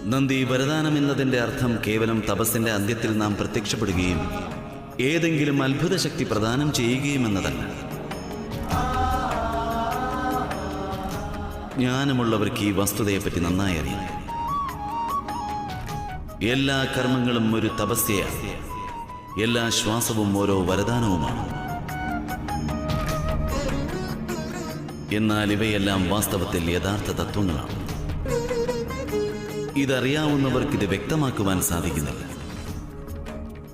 നന്ദി, വരദാനം എന്നതിൻ്റെ അർത്ഥം കേവലം തപസ്സിന്റെ അന്ത്യത്തിൽ നാം പ്രത്യക്ഷപ്പെടുകയും ഏതെങ്കിലും അത്ഭുത ശക്തി പ്രദാനം ചെയ്യുകയും എന്നതല്ല. ജ്ഞാനമുള്ളവർക്ക് ഈ വസ്തുതയെപ്പറ്റി നന്നായി അറിയാം. എല്ലാ കർമ്മങ്ങളും ഒരു തപസ്യയാണ്. എല്ലാ ശ്വാസവും ഓരോ വരദാനവുമാണ്. എന്നാൽ ഇവയെല്ലാം വാസ്തവത്തിൽ യഥാർത്ഥ തത്വങ്ങളാണ്. ഇതറിയാവുന്നവർക്ക് ഇത് വ്യക്തമാക്കുവാൻ സാധിക്കുന്നില്ല.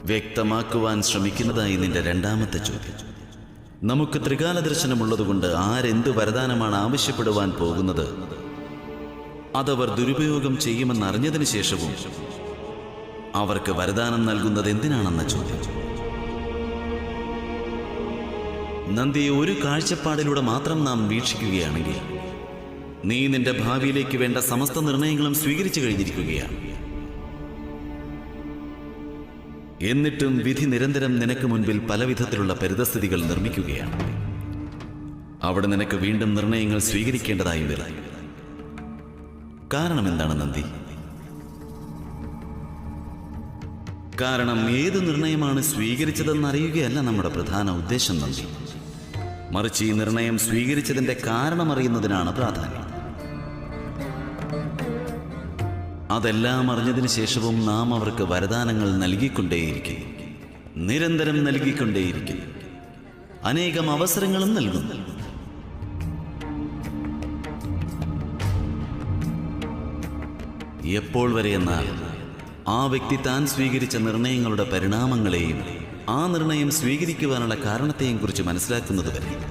വ്യക്തമാക്കുവാൻ ശ്രമിക്കുന്നതായി നിന്റെ രണ്ടാമത്തെ ചോദ്യം. നമുക്ക് ത്രികാല ദർശനമുള്ളതുകൊണ്ട് ആരെന്ത് വരദാനമാണ് ആവശ്യപ്പെടുവാൻ പോകുന്നത് അതവർ ദുരുപയോഗം ചെയ്യുമെന്നറിഞ്ഞതിന് ശേഷവും അവർക്ക് വരദാനം നൽകുന്നത് എന്തിനാണെന്ന ചോദ്യം. നന്ദി, ഒരു കാഴ്ചപ്പാടിലൂടെ മാത്രം നാം വീക്ഷിക്കുകയാണെങ്കിൽ നീ നിന്റെ ഭാവിയിലേക്ക് വേണ്ട സമസ്ത നിർണയങ്ങളും സ്വീകരിച്ചു കഴിഞ്ഞിരിക്കുകയാണ്. എന്നിട്ടും വിധി നിരന്തരം നിനക്ക് മുൻപിൽ പലവിധത്തിലുള്ള പരിതസ്ഥിതികൾ നിർമ്മിക്കുകയാണ്. അവിടെ നിനക്ക് വീണ്ടും നിർണയങ്ങൾ സ്വീകരിക്കേണ്ടതായി വരും. കാരണം എന്താണ് നന്ദി? കാരണം ഏത് നിർണയമാണ് സ്വീകരിച്ചതെന്നറിയുകയല്ല നമ്മുടെ പ്രധാന ഉദ്ദേശം നന്ദി. മറിച്ച് ഈ നിർണയം സ്വീകരിച്ചതിന്റെ കാരണമറിയുന്നതിനാണ് പ്രാധാന്യം. അതെല്ലാം അറിഞ്ഞതിന് ശേഷവും നാം അവർക്ക് വരദാനങ്ങൾ നൽകിക്കൊണ്ടേയിരിക്കും. നിരന്തരം നൽകിക്കൊണ്ടേയിരിക്കും. അനേകം അവസരങ്ങളും നൽകുന്നു. എപ്പോൾ വരെയെന്നാൽ ആ വ്യക്തി താൻ സ്വീകരിച്ച നിർണയങ്ങളുടെ പരിണാമങ്ങളെയും ആ നിർണയം സ്വീകരിക്കുവാനുള്ള കാരണത്തെയും കുറിച്ച് മനസ്സിലാക്കുന്നതുവരെ.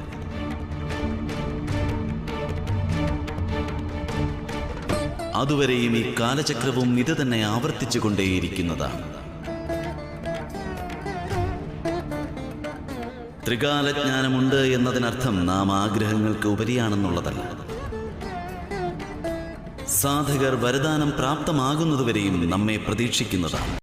അതുവരെയും ഈ കാലചക്രവും ഇത് തന്നെ ആവർത്തിച്ചു കൊണ്ടേയിരിക്കുന്നതാണ്. ത്രികാലജ്ഞാനമുണ്ട് എന്നതിനർത്ഥം നാം ആഗ്രഹങ്ങൾക്ക് ഉപരിയാണെന്നുള്ളതല്ല. സാധകർ വരദാനം പ്രാപ്തമാകുന്നതുവരെയും നമ്മെ പ്രതീക്ഷിക്കുന്നതാണ്.